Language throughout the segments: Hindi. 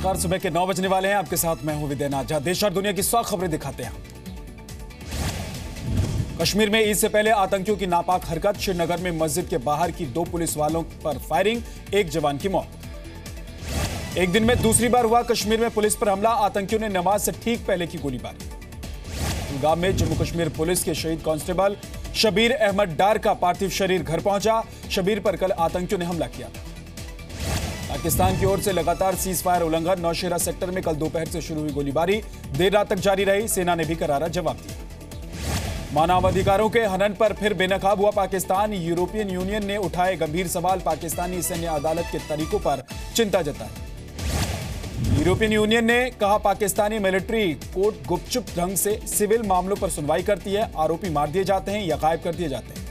नमस्कार, सुबह के 9 बजने वाले हैं। आपके साथ मैं हूं विद्यानाथ, जहां देश और दुनिया की 100 खबरें दिखाते हैं। कश्मीर में ईद से पहले आतंकियों की नापाक हरकत, श्रीनगर में मस्जिद के बाहर की 2 पुलिस वालों पर फायरिंग, 1 जवान की मौत। एक दिन में दूसरी बार हुआ कश्मीर में पुलिस पर हमला, आतंकियों ने नमाज से ठीक पहले की गोलीबारी। कुलगाम में जम्मू कश्मीर पुलिस के शहीद कांस्टेबल शबीर अहमद डार का पार्थिव शरीर घर पहुंचा। शबीर पर कल आतंकियों ने हमला किया था। पाकिस्तान की ओर से लगातार सीज फायर उल्लंघन, नौशेरा सेक्टर में कल दोपहर से शुरू हुई गोलीबारी देर रात तक जारी रही। सेना ने भी करारा जवाब दिया। मानवाधिकारों के हनन पर फिर बेनकाब हुआ पाकिस्तान। यूरोपियन यूनियन ने उठाए गंभीर सवाल, पाकिस्तानी सैन्य अदालत के तरीकों पर चिंता जताई। यूरोपियन यूनियन ने कहा पाकिस्तानी मिलिट्री कोर्ट गुपचुप ढंग से सिविल मामलों पर सुनवाई करती है, आरोपी मार दिए जाते हैं या गायब कर दिए जाते हैं।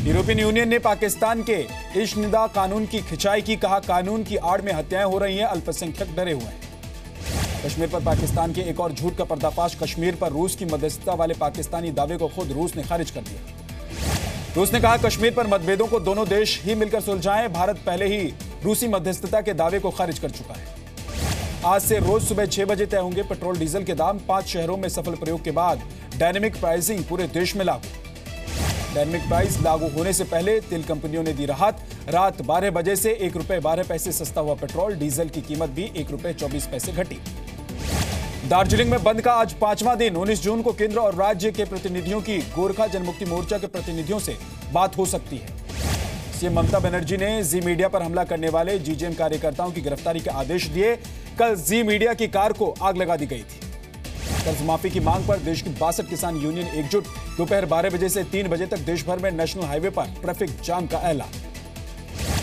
यूरोपियन यूनियन ने पाकिस्तान के इश्निदा कानून की खिंचाई की, कहा कानून की आड़ में हत्याएं हो रही हैं, अल्पसंख्यक डरे हुए हैं। कश्मीर पर पाकिस्तान के एक और झूठ का पर्दाफाश, कश्मीर पर रूस की मध्यस्थता वाले पाकिस्तानी दावे को खुद रूस ने खारिज कर दिया। रूस ने कहा कश्मीर पर मतभेदों को दोनों देश ही मिलकर सुलझाएं, भारत पहले ही रूसी मध्यस्थता के दावे को खारिज कर चुका है। आज से रोज सुबह 6 बजे तय होंगे पेट्रोल डीजल के दाम, 5 शहरों में सफल प्रयोग के बाद डायनेमिक प्राइसिंग पूरे देश में लागू। डायनेमिक प्राइस लागू होने से पहले तेल कंपनियों ने दी राहत, रात 12 बजे से 1 रुपए 12 पैसे सस्ता हुआ पेट्रोल, डीजल की कीमत भी 1 रुपए 24 पैसे घटी। दार्जिलिंग में बंद का आज 5वां दिन, 19 जून को केंद्र और राज्य के प्रतिनिधियों की गोरखा जनमुक्ति मोर्चा के प्रतिनिधियों से बात हो सकती है। सीएम ममता बनर्जी ने जी मीडिया पर हमला करने वाले जीजेएम कार्यकर्ताओं की गिरफ्तारी के आदेश दिए। कल जी मीडिया की कार को आग लगा दी गई थी। कर्ज माफी की मांग पर देश की 62 किसान यूनियन एकजुट, दोपहर 12 बजे से 3 बजे तक देश भर में नेशनल हाईवे पर ट्रैफिक जाम का ऐलान।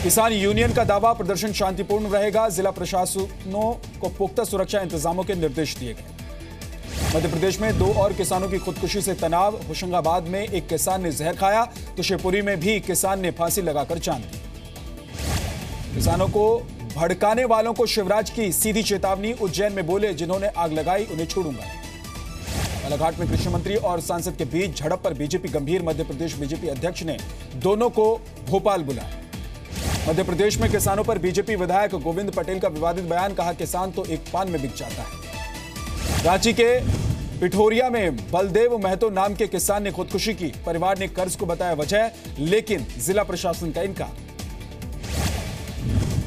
किसान यूनियन का दावा प्रदर्शन शांतिपूर्ण रहेगा, जिला प्रशासनों को पुख्ता सुरक्षा इंतजामों के निर्देश दिए गए। मध्य प्रदेश में 2 और किसानों की खुदकुशी से तनाव, होशंगाबाद में एक किसान ने जहर खाया तो शिवपुरी में भी किसान ने फांसी लगाकर जान दी। किसानों को भड़काने वालों को शिवराज की सीधी चेतावनी, उज्जैन में बोले जिन्होंने आग लगाई उन्हें छोड़ूंगा। बालाघाट में कृषि मंत्री और सांसद के बीच झड़प पर बीजेपी गंभीर, मध्य प्रदेश बीजेपी अध्यक्ष ने दोनों को भोपाल बुलाया। मध्य प्रदेश में किसानों पर बीजेपी विधायक गोविंद पटेल का विवादित बयान, कहा किसान तो एक पान में बिक जाता है। रांची के पिठोरिया में बलदेव महतो नाम के किसान ने खुदकुशी की, परिवार ने कर्ज को बताया वजह, लेकिन जिला प्रशासन का इनकार।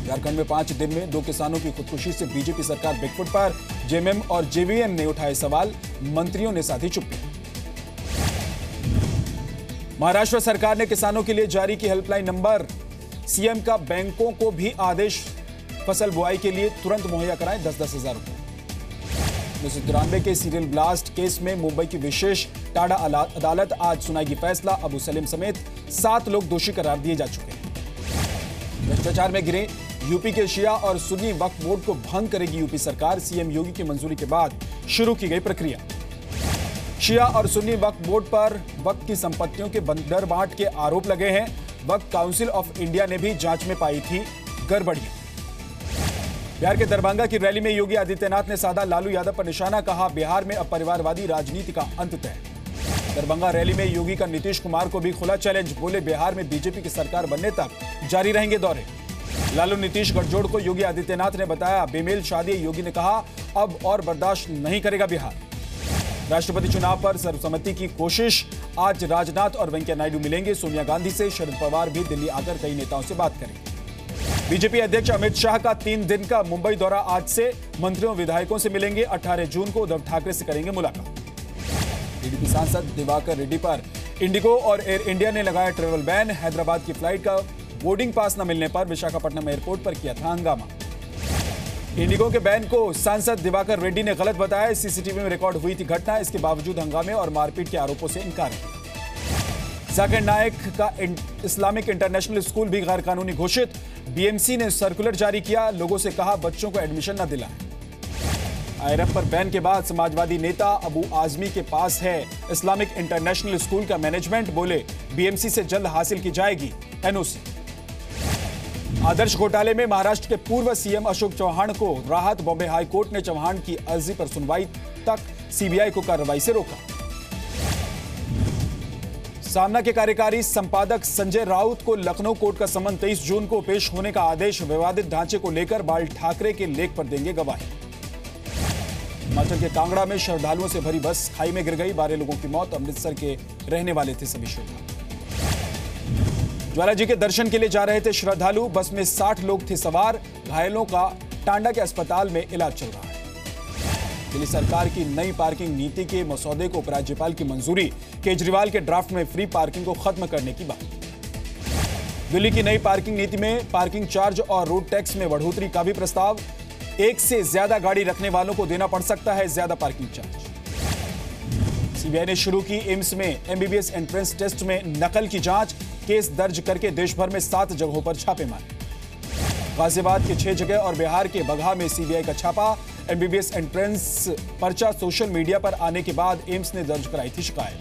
झारखंड में 5 दिन में 2 किसानों की खुदकुशी से बीजेपी सरकार बैकफुट पर, जेएमएम और जेवीएम ने उठाए सवाल, मंत्रियों ने साधी चुप्पी। महाराष्ट्र सरकार ने किसानों के लिए जारी की हेल्पलाइन नंबर, सीएम का बैंकों को भी आदेश, फसल बुआई के लिए तुरंत मुहैया कराएं 10-10 हजार रुपए। 1993 के सीरियल ब्लास्ट केस में मुंबई की विशेष टाडा अदालत आज सुनाएगी फैसला, अबू सलीम समेत 7 लोग दोषी करार दिए जा चुके हैं। भ्रष्टाचार में घिरे यूपी के शिया और सुन्नी वक्फ बोर्ड को भंग करेगी यूपी सरकार, सीएम योगी की मंजूरी के बाद शुरू की गई प्रक्रिया। शिया और सुन्नी वक्फ बोर्ड पर वक्फ की संपत्तियों के बंदर बांट के आरोप लगे हैं। वक्फ काउंसिल ऑफ इंडिया ने भी जांच में पाई थी गड़बड़ियां। बिहार के दरभंगा की रैली में योगी आदित्यनाथ ने साधा लालू यादव पर निशाना, कहा बिहार में अब परिवारवादी राजनीति का अंत तय। दरभंगा रैली में योगी का नीतीश कुमार को भी खुला चैलेंज, बोले बिहार में बीजेपी की सरकार बनने तक जारी रहेंगे दौरे। लालू नीतीश गठजोड़ को योगी आदित्यनाथ ने बताया बेमेल शादी, योगी ने कहा अब और बर्दाश्त नहीं करेगा बिहार। राष्ट्रपति चुनाव पर सर्वसम्मति की कोशिश, आज राजनाथ और वेंकैया नायडू मिलेंगे सोनिया गांधी से, शरद पवार भी दिल्ली आकर कई नेताओं से बात करेंगे। बीजेपी अध्यक्ष अमित शाह का 3 दिन का मुंबई दौरा आज से, मंत्रियों विधायकों से मिलेंगे, 18 जून को उद्धव ठाकरे से करेंगे मुलाकात। टीडीपी सांसद दिवाकर रेड्डी पर इंडिगो और एयर इंडिया ने लगाया ट्रेवल बैन, हैदराबाद की फ्लाइट का बोर्डिंग पास न मिलने पर विशाखापट्टनम एयरपोर्ट पर किया था हंगामा। इंडिगो के बैन को सांसद दिवाकर रेड्डी ने गलत बताया, सीसीटीवी में रिकॉर्ड हुई थी घटना, इसके बावजूद हंगामे और मारपीट के आरोपों से इनकार है। जाकिर नायक का इस्लामिक इंटरनेशनल स्कूल भी गैर कानूनी घोषित, बीएमसी ने सर्कुलर जारी किया, लोगों से कहा बच्चों को एडमिशन न दिलाएं। आईएरएफ पर बैन के बाद समाजवादी नेता अबू आजमी के पास है इस्लामिक इंटरनेशनल स्कूल का मैनेजमेंट, बोले बीएमसी से जल्द हासिल की जाएगी एनओसी। आदर्श घोटाले में महाराष्ट्र के पूर्व सीएम अशोक चौहान को राहत, बॉम्बे हाई कोर्ट ने चौहान की अर्जी पर सुनवाई तक सीबीआई को कार्रवाई से रोका। सामना के कार्यकारी संपादक संजय राउत को लखनऊ कोर्ट का समन 23 जून को पेश होने का आदेश। विवादित ढांचे को लेकर बाल ठाकरे के लेख पर देंगे गवाही। हिमाचल के कांगड़ा में श्रद्धालुओं से भरी बस खाई में गिर गई, 12 लोगों की मौत। अमृतसर के रहने वाले थे सभी श्रद्धालु। ज्वाला जी के दर्शन के लिए जा रहे थे श्रद्धालु, बस में 60 लोग थे सवार। घायलों का टांडा के अस्पताल में इलाज चल रहा है। दिल्ली सरकार की नई पार्किंग नीति के मसौदे को उपराज्यपाल की मंजूरी। केजरीवाल के ड्राफ्ट में फ्री पार्किंग को खत्म करने की बात। दिल्ली की नई पार्किंग नीति में पार्किंग चार्ज और रोड टैक्स में बढ़ोतरी का भी प्रस्ताव। एक से ज्यादा गाड़ी रखने वालों को देना पड़ सकता है ज्यादा पार्किंग चार्ज। सीबीआई ने शुरू की एम्स में एमबीबीएस एंट्रेंस टेस्ट में नकल की जांच। केस दर्ज करके देश भर में 7 जगहों पर छापेमारी। गाजियाबाद के 6 जगह और बिहार के बगहा में सीबीआई का छापा। एमबीबीएस एंट्रेंस पर्चा सोशल मीडिया पर आने के बाद एम्स ने दर्ज कराई थी शिकायत।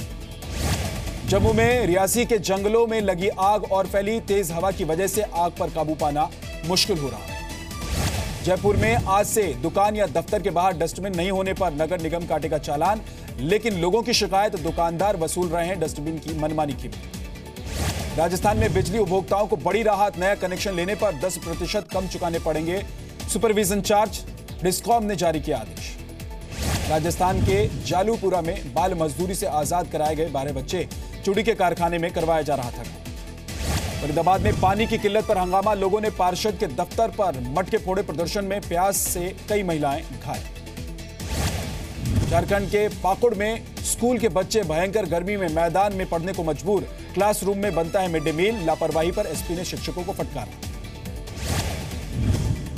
जम्मू में रियासी के जंगलों में लगी आग और फैली तेज हवा की वजह से आग पर काबू पाना मुश्किल हो रहा है। जयपुर में आज से दुकान या दफ्तर के बाहर डस्टबिन नहीं होने पर नगर निगम काटेगा चालान, लेकिन लोगों की शिकायत दुकानदार वसूल रहे हैं डस्टबिन की मनमानी की। राजस्थान में बिजली उपभोक्ताओं को बड़ी राहत, नया कनेक्शन लेने पर 10% कम चुकाने पड़ेंगे सुपरविजन चार्ज। डिस्कॉम ने जारी किया आदेश। राजस्थान के जालूपुरा में बाल मजदूरी से आजाद कराए गए 12 बच्चे चूड़ी के कारखाने में करवाया जा रहा था। फरीदाबाद में पानी की किल्लत पर हंगामा, लोगों ने पार्षद के दफ्तर पर मटके फोड़े। प्रदर्शन में प्यास से कई महिलाएं घायल। झारखंड के पाकुड़ में स्कूल के बच्चे भयंकर गर्मी में मैदान में पढ़ने को मजबूर। क्लासरूम में बनता है मिड डे मील, लापरवाही पर एसपी ने शिक्षकों को फटकारा।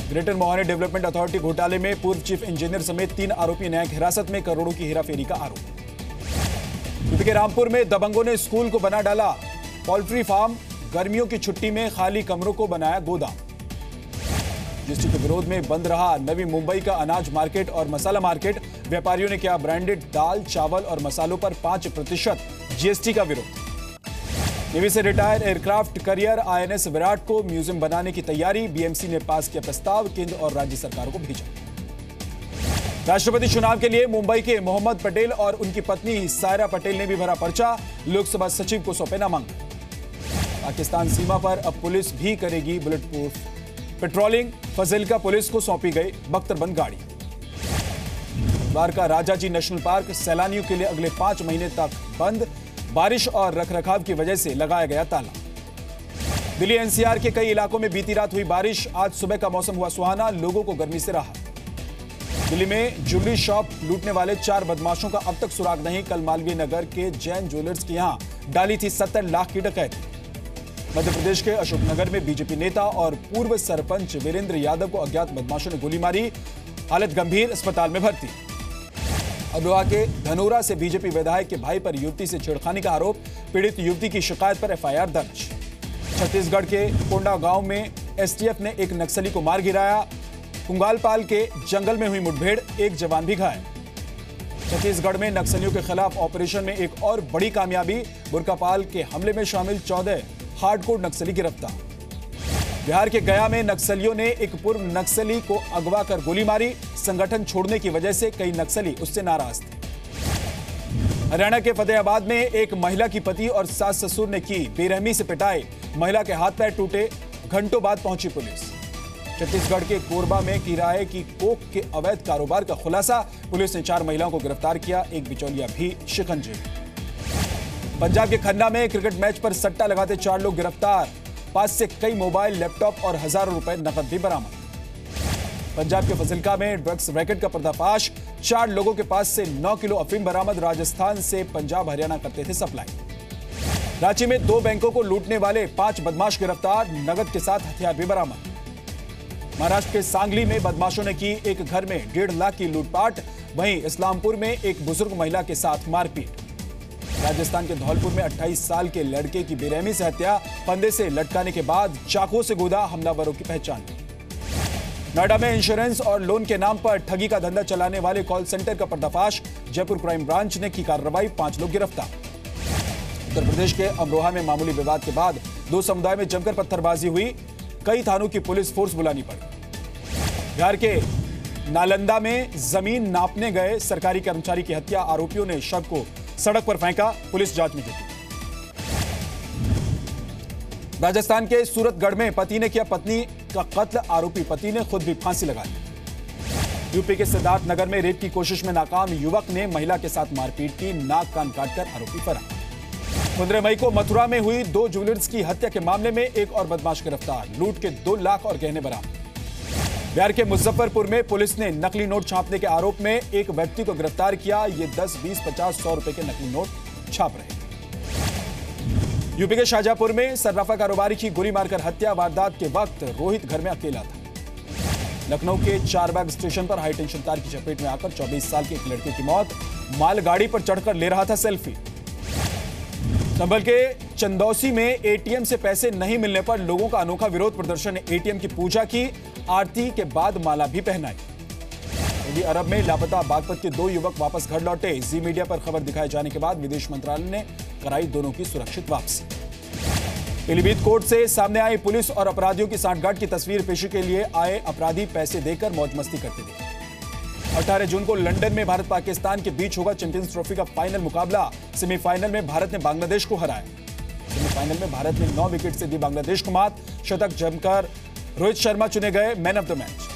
ग्रेटर मोहाली डेवलपमेंट अथॉरिटी घोटाले में पूर्व चीफ इंजीनियर समेत 3 आरोपी न्यायिक हिरासत में, करोड़ों की हेराफेरी का आरोप। यूपी के रामपुर में दबंगों ने स्कूल को बना डाला पोल्ट्री फार्म। गर्मियों की छुट्टी में खाली कमरों को बनाया गोदाम। जीएसटी के विरोध में बंद रहा नवी मुंबई का अनाज मार्केट और मसाला मार्केट। व्यापारियों ने किया ब्रांडेड दाल, चावल और मसालों पर 5% जीएसटी का विरोध। नेवी से retire aircraft carrier INS Virat को म्यूजियम बनाने की तैयारी। बीएमसी ने पास किया प्रस्ताव, केंद्र और राज्य सरकारों को भेजा। राष्ट्रपति चुनाव के लिए मुंबई के मोहम्मद पटेल और उनकी पत्नी सायरा पटेल ने भी भरा पर्चा। लोकसभा सचिव को सौंपे नामांकन। पाकिस्तान सीमा पर अब पुलिस भी करेगी bullet proof patrolling. Fazilka police को सौंपी गई बख्तरबंद गाड़ी। द्वारका राजाजी नेशनल पार्क सैलानियों के लिए अगले 5 महीने तक बंद। बारिश और रखरखाव की वजह से लगाया गया ताला। दिल्ली एनसीआर के कई इलाकों में बीती रात हुई बारिश। आज सुबह का मौसम हुआ सुहाना, लोगों को गर्मी से राहत। दिल्ली में ज्वेलरी शॉप लूटने वाले 4 बदमाशों का अब तक सुराग नहीं। कल मालवीय नगर के जैन ज्वेलर्स के यहां डाली थी 70 लाख की डकैती। मध्य प्रदेश के अशोकनगर में बीजेपी नेता और पूर्व सरपंच वीरेंद्र यादव को अज्ञात बदमाशों ने गोली मारी, हालत गंभीर, अस्पताल में भर्ती। अमरोहा के धनोरा से बीजेपी विधायक के भाई पर युवती से छेड़खानी का आरोप। पीड़ित युवती की शिकायत पर एफआईआर दर्ज। छत्तीसगढ़ के कोंडा गांव में एसटीएफ ने एक नक्सली को मार गिराया। कुंगालपाल के जंगल में हुई मुठभेड़, एक जवान भी घायल। छत्तीसगढ़ में नक्सलियों के खिलाफ ऑपरेशन में एक और बड़ी कामयाबी। बुरकापाल के हमले में शामिल 14 हार्डकोर नक्सली गिरफ्तार। बिहार के गया में नक्सलियों ने एक पूर्व नक्सली को अगवा कर गोली मारी। संगठन छोड़ने की वजह से कई नक्सली उससे नाराज थे। हरियाणा के फतेहाबाद में एक महिला की पति और सास ससुर ने की बेरहमी से पिटाई। महिला के हाथ पैर टूटे, घंटों बाद पहुंची पुलिस। छत्तीसगढ़ के कोरबा में किराए की कोक के अवैध कारोबार का खुलासा। पुलिस ने 4 महिलाओं को गिरफ्तार किया, एक बिचौलिया भी शिकंजे। पंजाब के खन्ना में क्रिकेट मैच पर सट्टा लगाते 4 लोग गिरफ्तार। पास से कई मोबाइल, लैपटॉप और हजारों रुपए नकद भी बरामद। पंजाब के फजिल्का में ड्रग्स रैकेट का पर्दाफाश। 4 लोगों के पास से 9 किलो अफीम बरामद। राजस्थान से पंजाब हरियाणा करते थे सप्लाई। रांची में 2 बैंकों को लूटने वाले 5 बदमाश गिरफ्तार, नकद के साथ हथियार भी बरामद। महाराष्ट्र के सांगली में बदमाशों ने की एक घर में 1.5 लाख की लूटपाट। वहीं इस्लामपुर में एक बुजुर्ग महिला के साथ मारपीट। राजस्थान के धौलपुर में 28 साल के लड़के की बेरहमी से हत्या। फंदे से लटकाने के बाद चाकू से गोदा, हमलावरों की पहचान। नोएडा में इंश्योरेंस और लोन के नाम पर ठगी का धंधा चलाने वाले कॉल सेंटर का पर्दाफाश। जयपुर क्राइम ब्रांच ने की कार्रवाई, 5 लोग गिरफ्तार। उत्तर प्रदेश के अमरोहा में मामूली विवाद के बाद 2 समुदाय में जमकर पत्थरबाजी हुई। कई थानों की पुलिस फोर्स बुलानी पड़ी। बिहार के नालंदा में जमीन नापने गए सरकारी कर्मचारी की हत्या। आरोपियों ने शव को सड़क पर फेंका, पुलिस जांच में जुटी। राजस्थान के सूरतगढ़ में पति ने किया पत्नी का कत्ल, आरोपी पति ने खुद भी फांसी लगा ली। यूपी के सिद्धार्थ नगर में रेप की कोशिश में नाकाम युवक ने महिला के साथ मारपीट की, नाक कान काटकर आरोपी फरार। 15 मई को मथुरा में हुई 2 ज्वेलर्स की हत्या के मामले में एक और बदमाश गिरफ्तार, लूट के 2 लाख और गहने बरामद। बिहार के मुजफ्फरपुर में पुलिस ने नकली नोट छापने के आरोप में एक व्यक्ति को गिरफ्तार किया। ये 10, 20, 50, 100 रुपए के नकली नोट छाप रहे। यूपी के शाहजहांपुर में सर्राफा कारोबारी की गोली मारकर हत्या, वारदात के वक्त रोहित घर में अकेला था। लखनऊ के चारबाग स्टेशन पर हाई टेंशन तार की चपेट में आकर 24 साल के एक लड़के की मौत, मालगाड़ी पर चढ़कर ले रहा था सेल्फी। संभल के चंदौसी में एटीएम से पैसे नहीं मिलने पर लोगों का अनोखा विरोध प्रदर्शन, एटीएम की पूजा की, आरती के बाद माला भी पहनाई। सऊदी अरब में लापता बागपत के 2 युवक वापस घर लौटे। जी मीडिया पर खबर दिखाए जाने के बाद विदेश मंत्रालय ने कराई दोनों की सुरक्षित वापसी। पीलीभीत कोर्ट से सामने आई पुलिस और अपराधियों की सांठगांठ की तस्वीर, पेशी के लिए आए अपराधी पैसे देकर मौज मस्ती करते दिखे। 18 जून को लंदन में भारत पाकिस्तान के बीच होगा चैंपियंस ट्रॉफी का फाइनल मुकाबला। सेमीफाइनल में भारत ने बांग्लादेश को हराया। सेमीफाइनल में भारत ने 9 विकेट से दी बांग्लादेश को मात, शतक जमकर रोहित शर्मा चुने गए man of the match.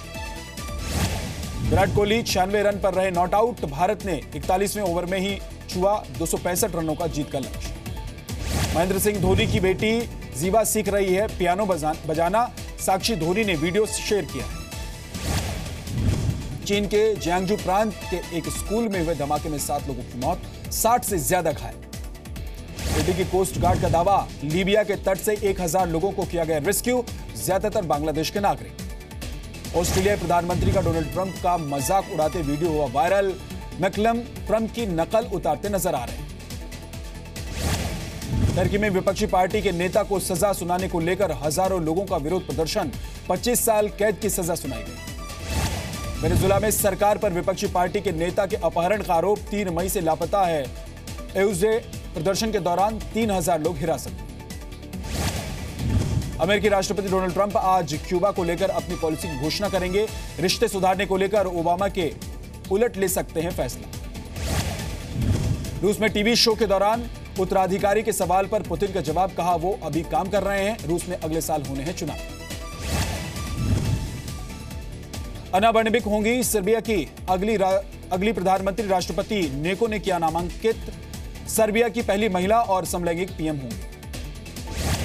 Virat Kohli 96 run पर रहे नॉट आउट, भारत ने 41वें ओवर में ही छुआ 265 रनों का जीत का लक्ष्य। महेंद्र सिंह धोनी की बेटी जीवा सीख रही है पियानो बजाना, साक्षी धोनी ने वीडियो शेयर किया है। चीन के जियांगजू प्रांत के एक स्कूल में हुए धमाके में 7 लोगों की मौत, 60 से ज्यादा घायल। बेटी की कोस्ट गार्ड का दावा, लीबिया के तट से 1000 लोगों को किया गया रेस्क्यू, ज्यादातर बांग्लादेश के नागरिक। ऑस्ट्रेलिया प्रधानमंत्री का डोनाल्ड ट्रंप का मजाक उड़ाते वीडियो हुआ वायरल, मैकलम ट्रंप की नकल उतारते नजर आ रहे हैं। टर्की में विपक्षी पार्टी के नेता को सजा सुनाने को लेकर हजारों लोगों का विरोध प्रदर्शन, 25 साल कैद की सजा सुनाई गई। वेनेजुएला में सरकार पर विपक्षी पार्टी के नेता के अपहरण का आरोप, 3 मई से लापता है। एउजे प्रदर्शन के दौरान 3000 लोग हिरासत में। अमेरिकी राष्ट्रपति डोनाल्ड ट्रंप आज क्यूबा को लेकर अपनी पॉलिसी की घोषणा करेंगे। रिश्ते सुधारने को लेकर ओबामा के उलट ले सकते हैं फैसला। रूस में टीवी शो के दौरान उत्तराधिकारी के सवाल पर पुतिन का जवाब, कहा वो अभी काम कर रहे हैं, रूस में अगले साल होने हैं चुनाव। अन्ना ब्रेनेबिक होंगी सर्बिया की अगली प्रधानमंत्री, राष्ट्रपति नेको ने किया नामांकित। सर्बिया की पहली महिला और समलैंगिक पीएम होंगी।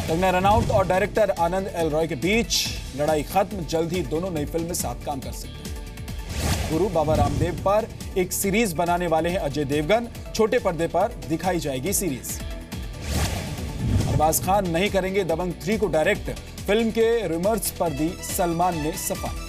कंगना रनौत और डायरेक्टर आनंद एल रॉय के बीच लड़ाई खत्म, जल्द ही दोनों नई फिल्म में साथ काम कर सकते हैं। गुरु बाबा रामदेव पर एक सीरीज बनाने वाले हैं अजय देवगन, छोटे पर्दे पर दिखाई जाएगी सीरीज। अरबाज खान नहीं करेंगे दबंग 3 को डायरेक्ट, फिल्म के रूमर्स पर दी सलमान ने सफाई।